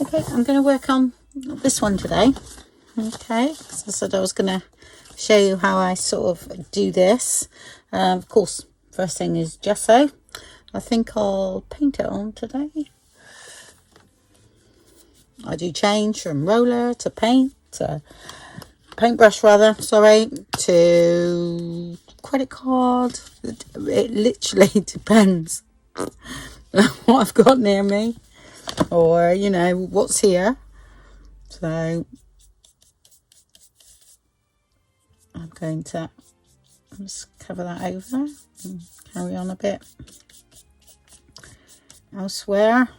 Okay, I'm going to work on this one today. Okay, so I said I was going to show you how I sort of do this. Of course, first thing is gesso. I think I'll paint it on today. I do change from roller to paint to paintbrush rather, sorry, to credit card. It literally depends what I've got near me, or you know what's here. So I'm going to just cover that over and carry on a bit elsewhere.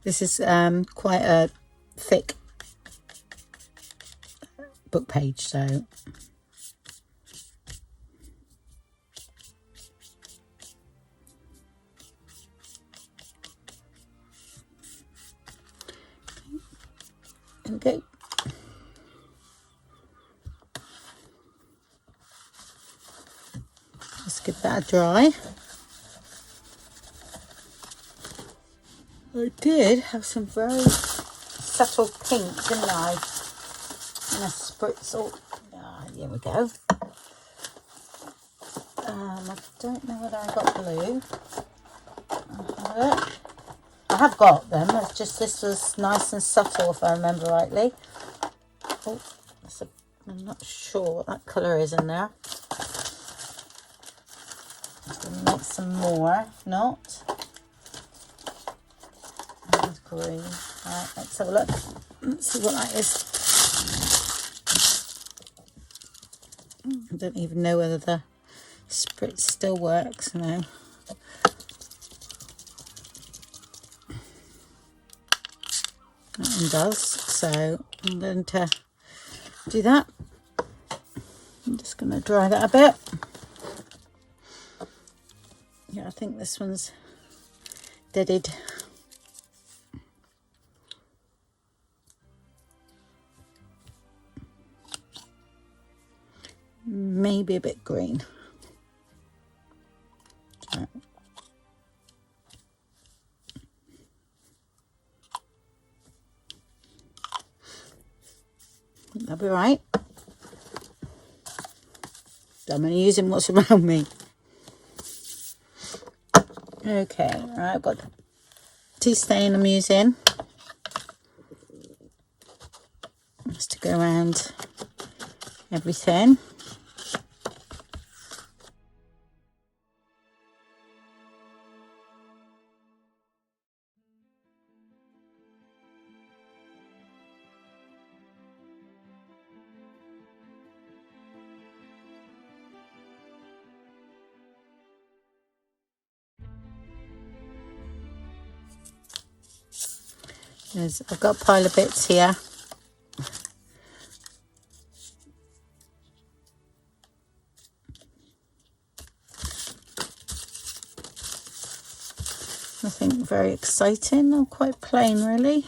This is quite a thick book page, so okay. Just give that a dry. I did have some very subtle pink, didn't I? And a spritz. Oh, here we go. I don't know whether I got blue. I have got them. It's just this was nice and subtle, if I remember rightly. Oh, I'm not sure what that colour is in there. I'm going to make some more. If not, that's green. Right, let's have a look. Let's see what that is. I don't even know whether the spritz still works now. That one does, so I'm going to do that. I'm just going to dry that a bit. Yeah, I think this one's deaded. Maybe a bit green. So. That'll be right. I'm only using what's around me. Okay, right, I've got tea stain I'm using. Just to go around everything. I've got a pile of bits here. Nothing very exciting, or quite plain really.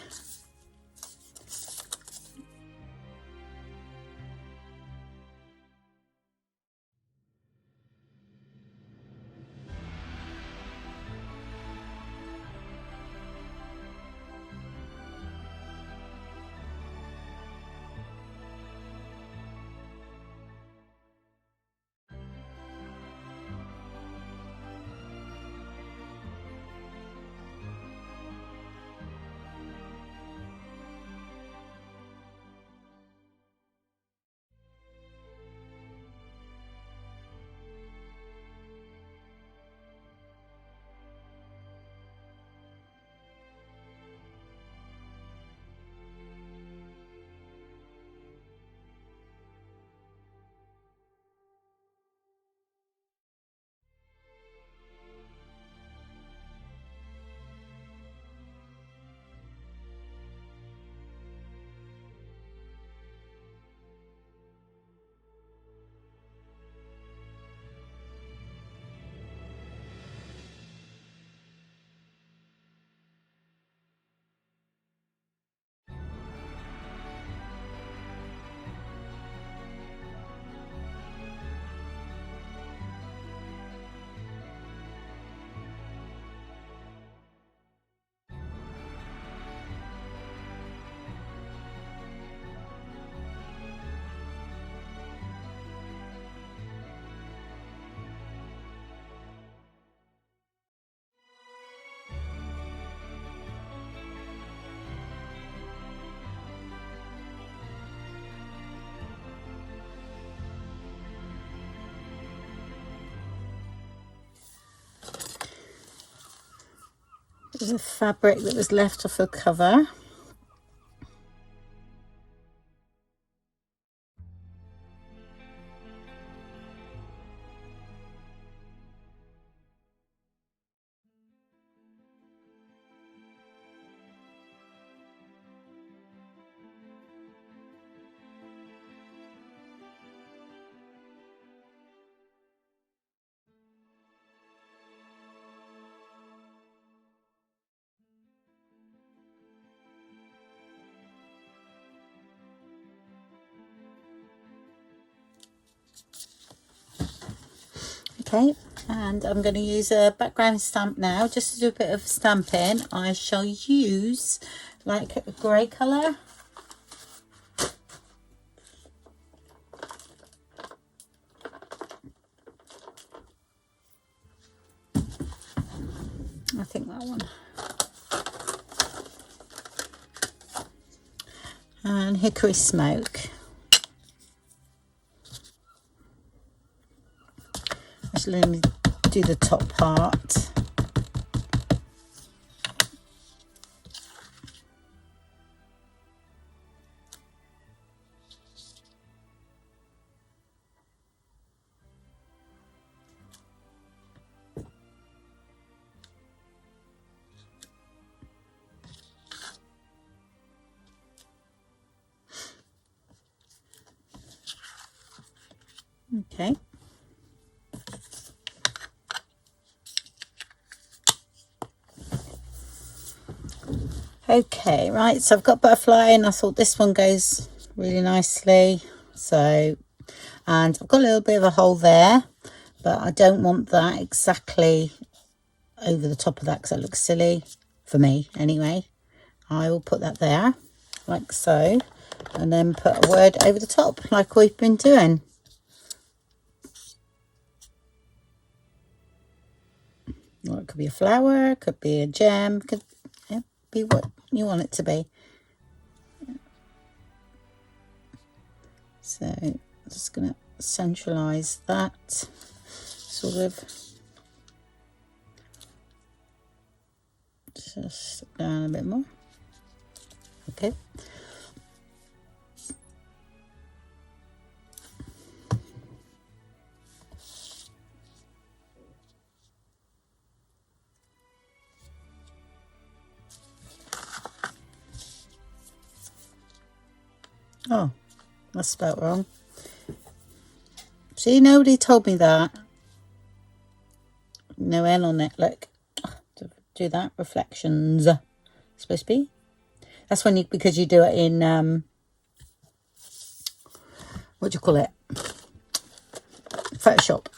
the fabric that was left off the cover. Okay, and I'm going to use a background stamp now, just to do a bit of stamping. I shall use like a grey colour. I think that one. And hickory smoke. I shall only do the top part. Okay. Okay, right, so I've got butterfly and I thought this one goes really nicely. So, and I've got a little bit of a hole there, but I don't want that exactly over the top of that because it looks silly for me anyway. I will put that there like so, and then put a word over the top like we've been doing. Well, it could be a flower, could be a gem, could be what you want it to be. So I'm just going to centralize that sort of, just down a bit more. Okay. Oh, that's spelt wrong. See, nobody told me that. No L on it, look. To do that, reflections. It's supposed to be. That's when you, because you do it in, what do you call it? Photoshop.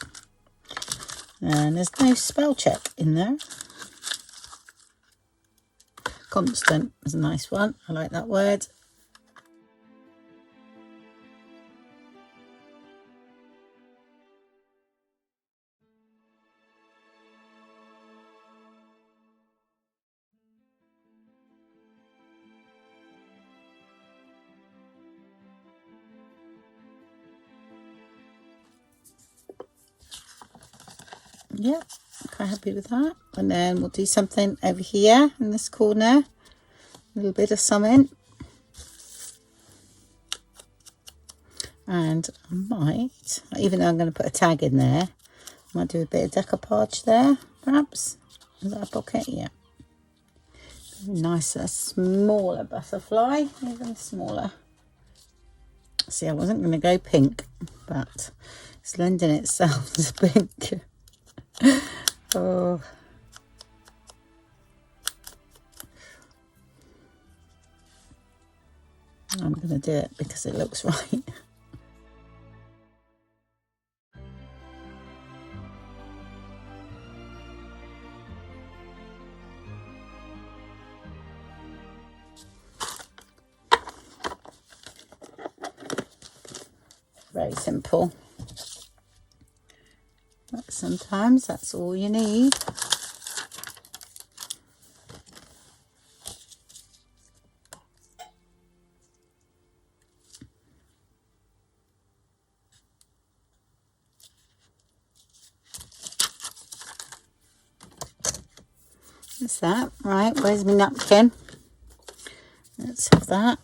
And there's no spell check in there. Constant is a nice one. I like that word. Yep, quite happy with that. And then we'll do something over here in this corner. A little bit of something. And I might, even though I'm going to put a tag in there, I might do a bit of decoupage there, perhaps. Is that a pocket? Yeah. Nicer, smaller butterfly, even smaller. See, I wasn't going to go pink, but it's lending itself to pink. Oh. I'm going to do it because it looks right. Very simple. But sometimes that's all you need. What's that? Right, where's my napkin? Let's have that.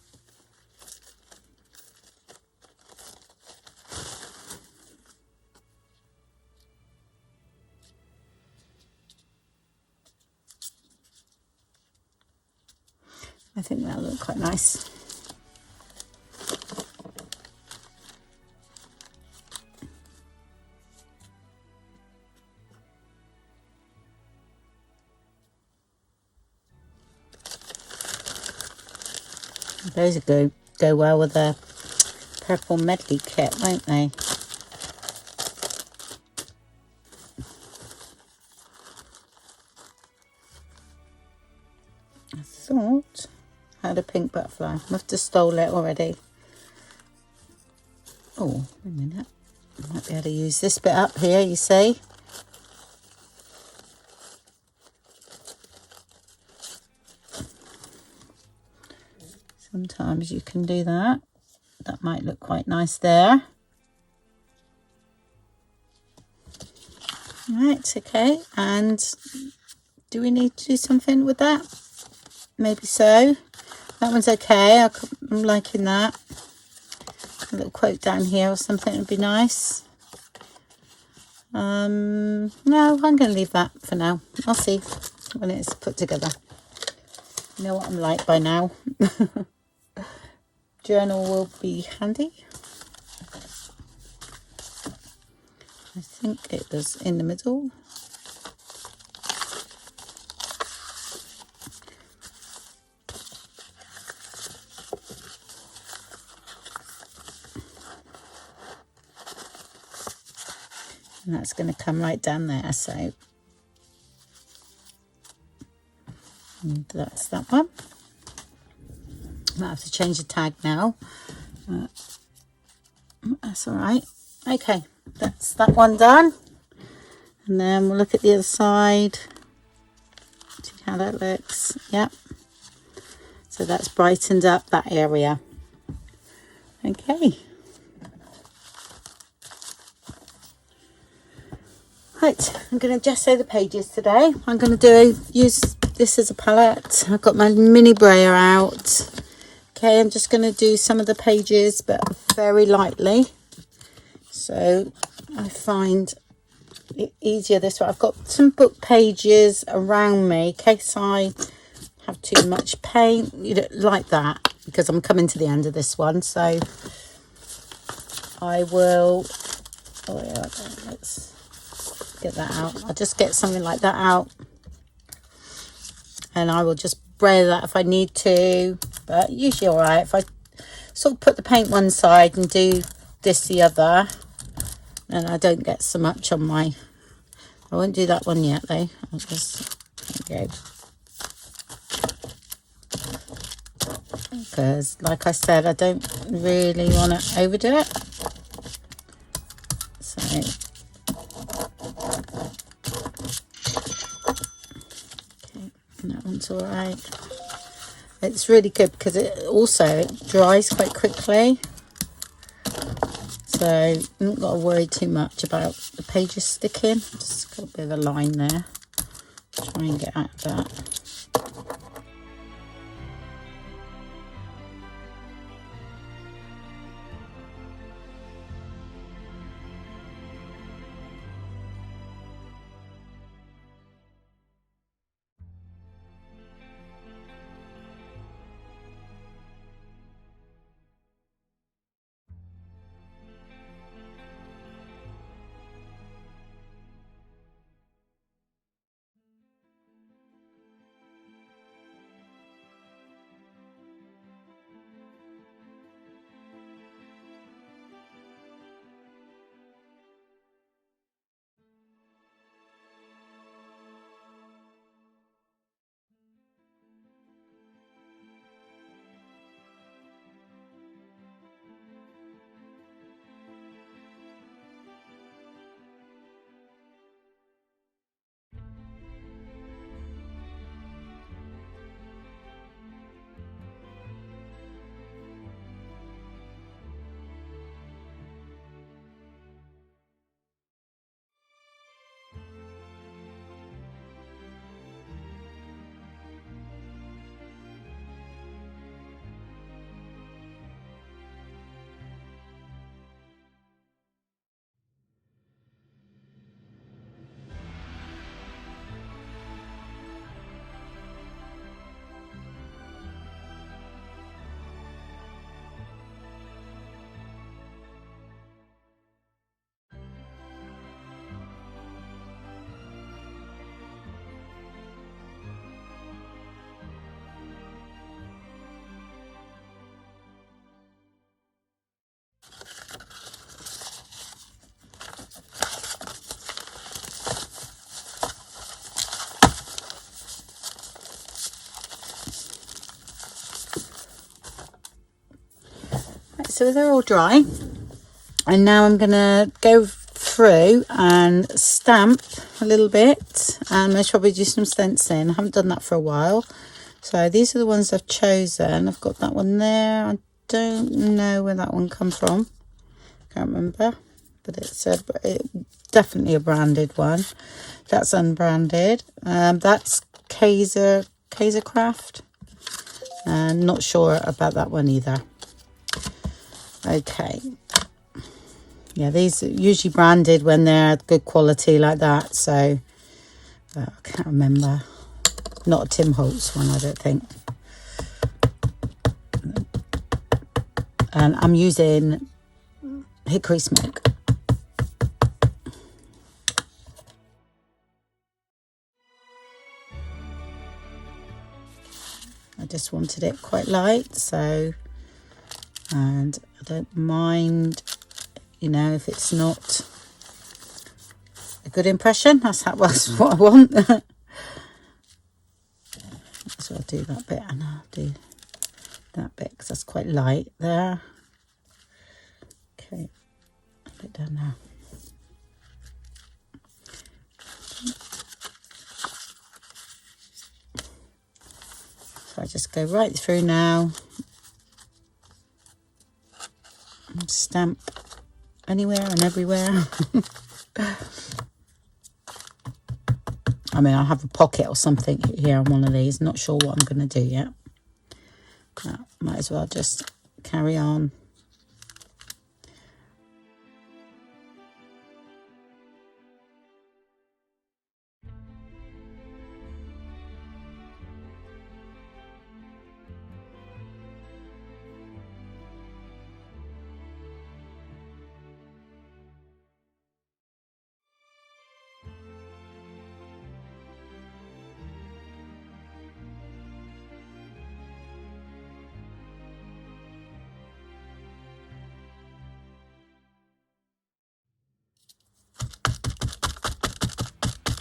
I think that'll look quite nice. Those are go well with the purple medley kit, won't they? I thought I had a pink butterfly. Must have stole it already. Oh, wait a minute. I might be able to use this bit up here, you see. Sometimes you can do that. That might look quite nice there. Right, okay. And do we need to do something with that? Maybe so. That one's okay. I'm liking that. A little quote down here or something would be nice. No, I'm going to leave that for now. I'll see when it's put together. You know what I'm like by now. Journal will be handy. I think it was in the middle. And that's going to come right down there, so and that's that one. Might have to change the tag now. That's all right. Okay, that's that one done. And then we'll look at the other side. See how that looks. Yep. So that's brightened up that area. Okay. Right, I'm going to gesso the pages today. I'm going to use this as a palette. I've got my mini brayer out. Okay, I'm just going to do some of the pages, but very lightly. So I find it easier this way. I've got some book pages around me in case I have too much paint, you know, like that, because I'm coming to the end of this one. So I will, oh yeah, let's get that out. I'll just get something like that out and I will just brayer that if I need to, but usually all right. If I sort of put the paint one side and do this the other, and I don't get so much on my, I won't do that one yet though. I'll just, there we go. Because like I said, I don't really want to overdo it. So okay, and that one's all right. It's really good because it dries quite quickly. So you haven't got to worry too much about the pages sticking. Just got a bit of a line there. Try and get at that. so they're all dry. And now I'm going to go through and stamp a little bit. And I'll probably do some stenciling. I haven't done that for a while. So these are the ones I've chosen. I've got that one there. I don't know where that one come from. Can't remember. But it's definitely a branded one. That's unbranded. That's Kaiser Craft. Not sure about that one either. Okay. Yeah, these are usually branded when they're good quality like that. So I can't remember. Not a Tim Holtz one, I don't think. And I'm using Hickory Smoke. I just wanted it quite light, so, and I don't mind, you know, if it's not a good impression. That's what I want. So I'll do that bit, and I'll do that bit because that's quite light there. Okay, a bit down now. So I just go right through now. Stamp anywhere and everywhere. I mean, I'll have a pocket or something here on one of these. Not sure what I'm going to do yet. Might as well just carry on.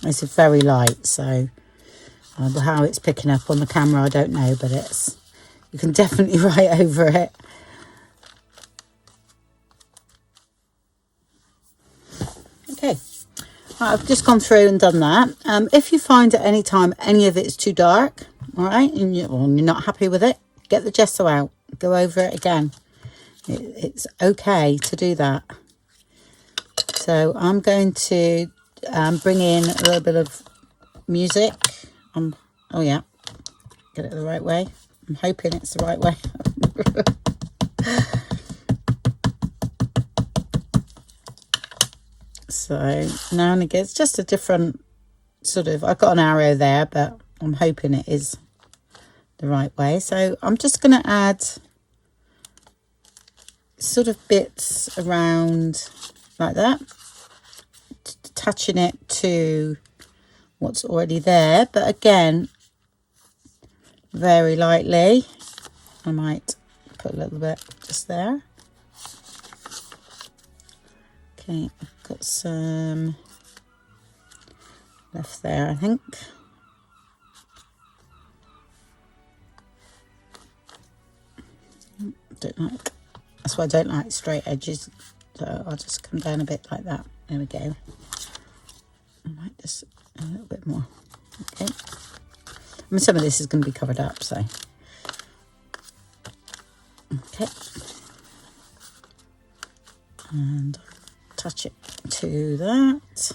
This is very light, so how it's picking up on the camera I don't know, but you can definitely write over it. Okay, right, I've just gone through and done that. If you find at any time any of it's too dark, all right, and you're not happy with it, get the gesso out, go over it again. It's okay to do that. So I'm going to bring in a little bit of music. Oh yeah, get it the right way. I'm hoping it's the right way. So now and again, it's just a different sort of, I've got an arrow there, but I'm hoping it is the right way. So I'm just going to add sort of bits around like that, attaching it to what's already there, but again, very lightly. I might put a little bit just there. Okay, I've got some left there, I think. That's why I don't like straight edges, so I'll just come down a bit like that. There we go. I might just a little bit more. Okay. I mean, some of this is going to be covered up, so. Okay. And attach it to that.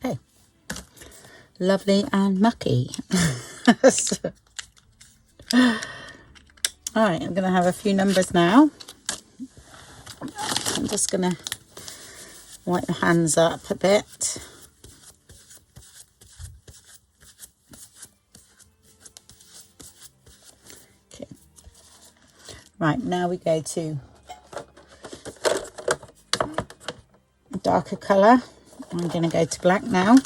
Okay, lovely and mucky. So, all right, I'm going to have a few numbers now. I'm just going to Wipe the hands up a bit. Okay. Right, now we go to a darker colour. I'm going to go to black now.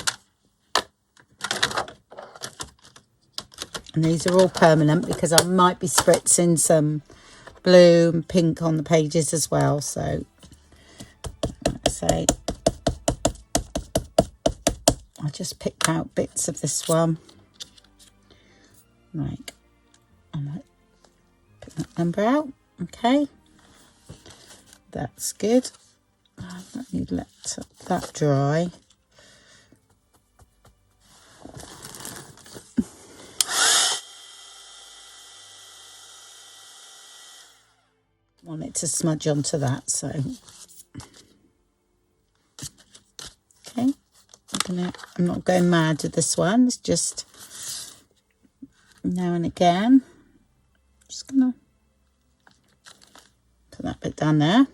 And these are all permanent because I might be spritzing some blue and pink on the pages as well. So, let's say I just picked out bits of this one. Right, I might put that number out. Okay, that's good. Let me let that dry. Want it to smudge onto that, so okay. I'm not going mad with this one. It's just now and again. Just gonna put that bit down there,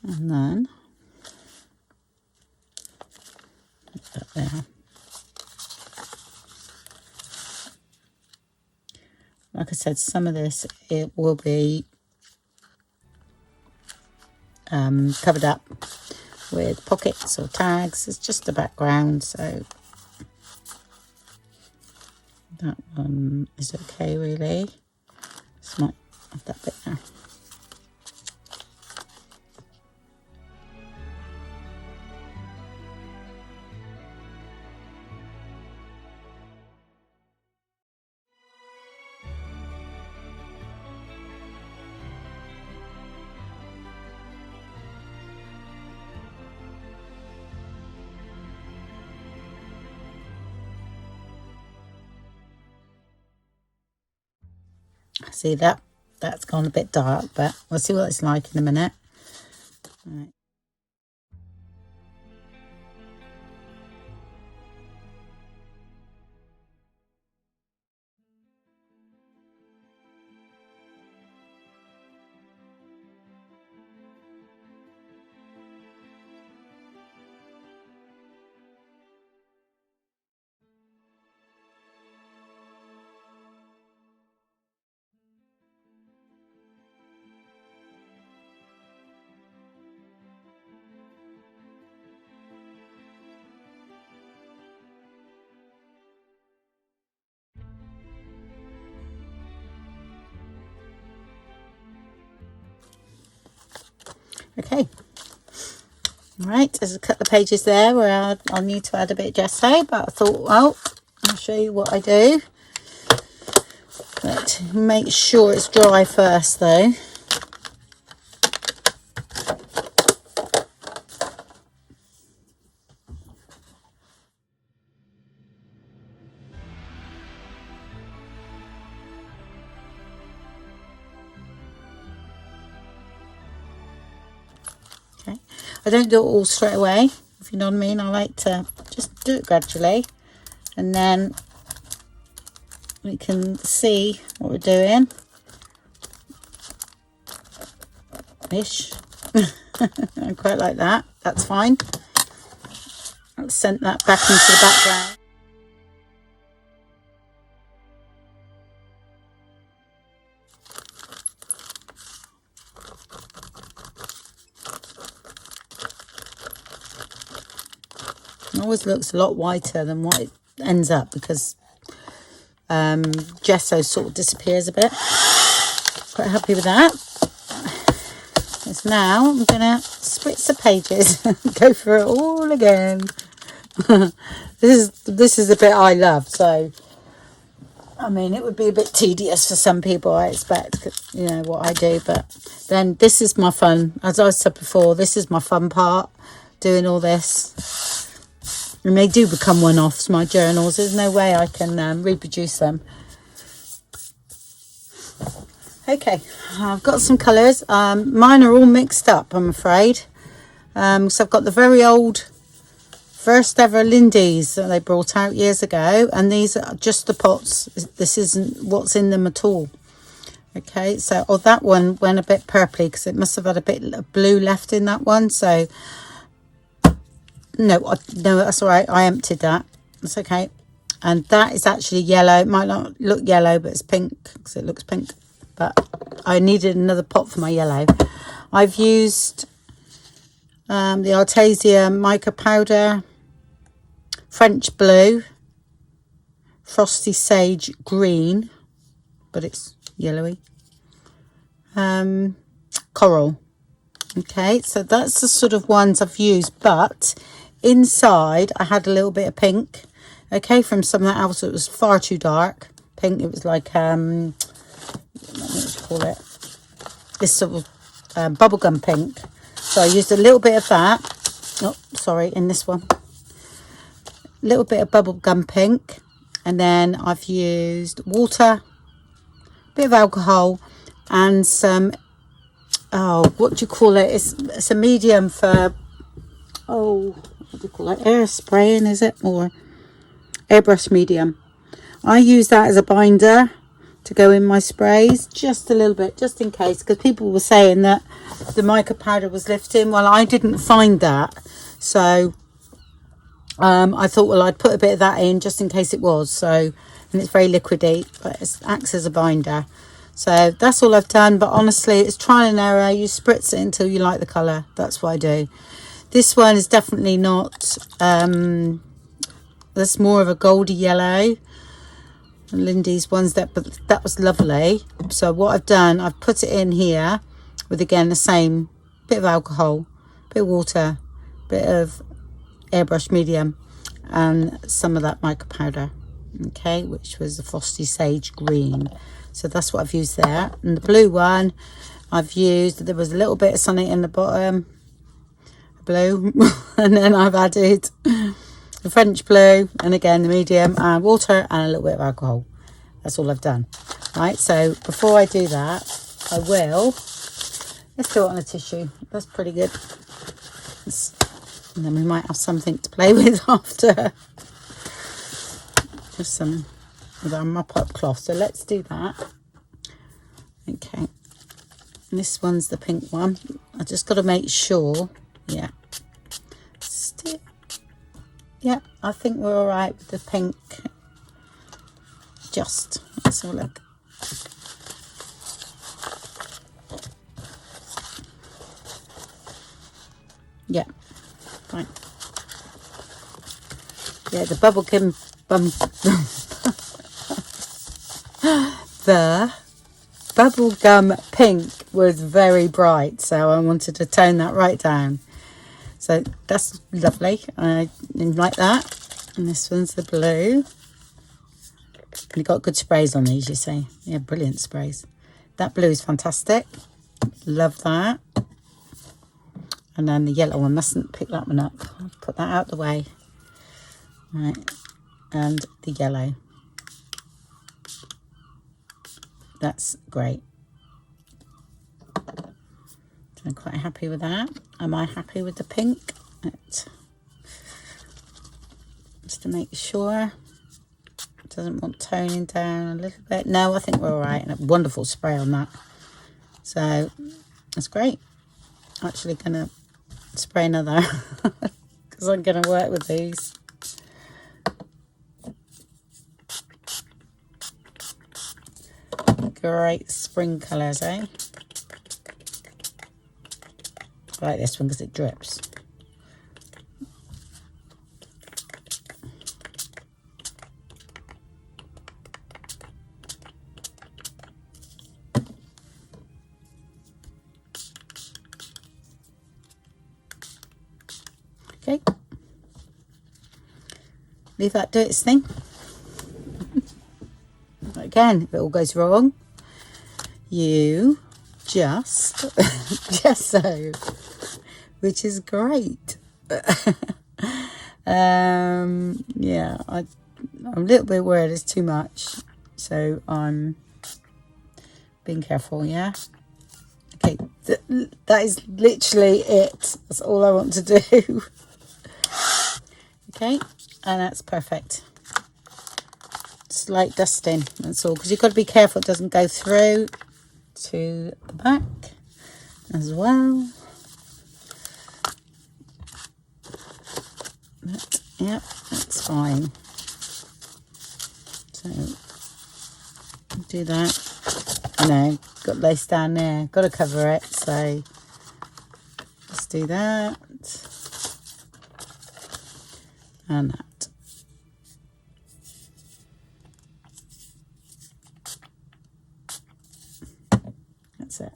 and then put that there. Like I said, some of this, it will be covered up with pockets or tags. It's just a background, so that one is okay really. Just might have that bit there. See that's gone a bit dark, but we'll see what it's like in a minute. All right. Okay, all right, there's a couple of pages there where I'll need to add a bit of gesso, but I thought, well, I'll show you what I do. But make sure it's dry first though. Okay, I don't do it all straight away, if you know what I mean. I like to just do it gradually, and then we can see what we're doing. Ish. I quite like that. That's fine. I'll send that back into the background. It always looks a lot whiter than what it ends up because gesso sort of disappears a bit. Quite happy with that. So now I'm gonna spritz the pages and go through it all again. This is the bit I love, so I mean it would be a bit tedious for some people, I expect, you know what I do, but then this is my fun. As I said before, this is my fun part, doing all this. And they do become one-offs, my journals. There's no way I can reproduce them. Okay, I've got some colours. Mine are all mixed up, I'm afraid. So I've got the very old first ever Lindy's that they brought out years ago. And these are just the pots. This isn't what's in them at all. Okay, so that one went a bit purpley because it must have had a bit of blue left in that one. So no, that's all right. I emptied that. That's okay. And that is actually yellow. It might not look yellow, but it's pink because it looks pink. But I needed another pot for my yellow. I've used the Artesian mica powder, French blue, frosty sage green, but it's yellowy, coral. Okay, so that's the sort of ones I've used, but inside I had a little bit of pink, okay, from something else that was far too dark pink. It was like what do you call it, this sort of bubblegum pink. So I used a little bit of that, oh sorry, in this one, a little bit of bubblegum pink, and then I've used water, a bit of alcohol, and some, oh, what do you call it, it's a medium for, oh, what do you call it, air spraying, is it, or airbrush medium. I use that as a binder to go in my sprays, just a little bit, just in case, because people were saying that the mica powder was lifting. Well, I didn't find that, so I thought, well, I'd put a bit of that in just in case it was. So, and it's very liquidy, but it acts as a binder. So that's all I've done. But honestly, it's trial and error. You spritz it until you like the colour. That's what I do. This one is definitely not, that's more of a goldy yellow. Lindy's ones, but that was lovely. So what I've done, I've put it in here with, again, the same bit of alcohol, bit of water, bit of airbrush medium, and some of that mica powder, okay, which was the frosty sage green. So that's what I've used there. And the blue one I've used, there was a little bit of something in the bottom, blue, and then I've added the French blue, and again the medium, and water, and a little bit of alcohol. That's all I've done. Right, so before I do that, I will, let's do it on a tissue. That's pretty good. And then we might have something to play with after. Just some with our mop up cloth. So let's do that. Okay, and this one's the pink one. I just got to make sure, yeah. Yeah, I think we're all right with the pink. Just, let's have a look. Yeah, fine. Yeah, the bubblegum, the bubblegum pink was very bright, so I wanted to tone that right down. So that's lovely. I like that. And this one's the blue. And you got good sprays on these, you see. Yeah, brilliant sprays. That blue is fantastic. Love that. And then the yellow one, mustn't pick that one up. I'll put that out the way. Right. And the yellow. That's great. So I'm quite happy with that. Am I happy with the pink? Just to make sure it doesn't want toning down a little bit. No, I think we're all right. And a wonderful spray on that. So that's great. I'm actually going to spray another because I'm going to work with these. Great spring colours, eh? I like this one because it drips. Okay. Leave that do its thing. Again, if it all goes wrong, you just gesso, which is great. Yeah, I'm a little bit worried it's too much, so I'm being careful. Yeah, okay, that is literally it. That's all I want to do. Okay, and that's perfect. Slight dusting, that's all, because you've got to be careful it doesn't go through. to the back as well. But, yep, that's fine. So do that. I know, got lace down there, got to cover it, so let's do that and that. That's it.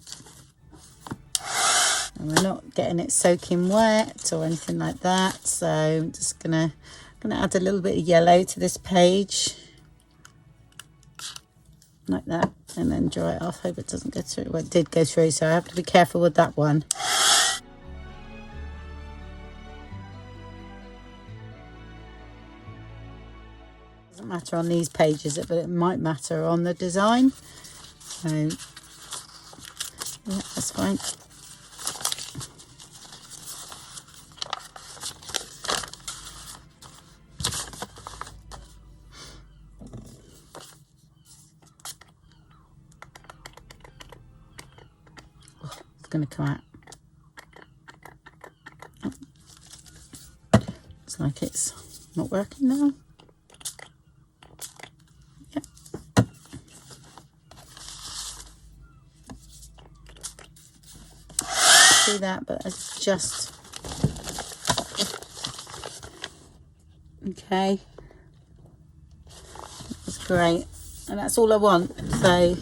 And we're not getting it soaking wet or anything like that, so I'm just gonna add a little bit of yellow to this page like that, and then dry it off. Hope it doesn't go through. Well, it did go through, so I have to be careful with that one. Doesn't matter on these pages, but it might matter on the design. So yeah, that's fine. Going to come out. It's like it's not working now. Yep. Do that, but it's just okay. That's great, and that's all I want. So